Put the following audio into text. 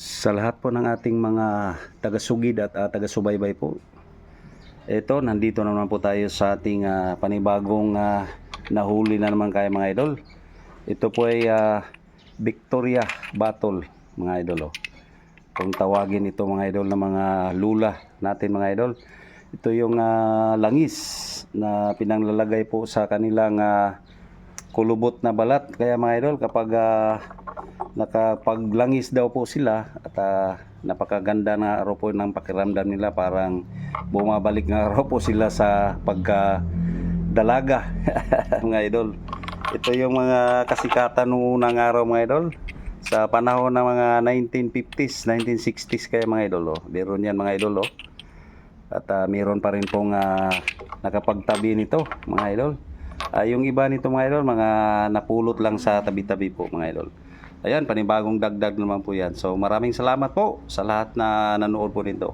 Sa lahat po ng ating mga taga-sugid at taga-subaybay po, ito, nandito naman po tayo sa ating panibagong nahuli na naman kaya mga idol. Ito po ay Victoria Battle mga idol. Kung tawagin ito mga idol na mga lula natin mga idol. Ito yung langis na pinanglalagay po sa kanilang kulubot na balat. Kaya mga idol, kapag nakapaglangis daw po sila at napakaganda na araw po ng pakiramdam nila, parang bumabalik nga araw po sila sa pagdalaga mga idol. Ito yung mga kasikatan noong unang araw mga idol sa panahon ng mga 1950s, 1960s kaya mga idol. Meron yan mga idol at meron pa rin pong nakapagtabi nito mga idol. Yung iba nito mga idol, mga napulot lang sa tabi-tabi po mga idol. Ayan, panibagong dagdag naman po yan. So maraming salamat po sa lahat na nanood po nito.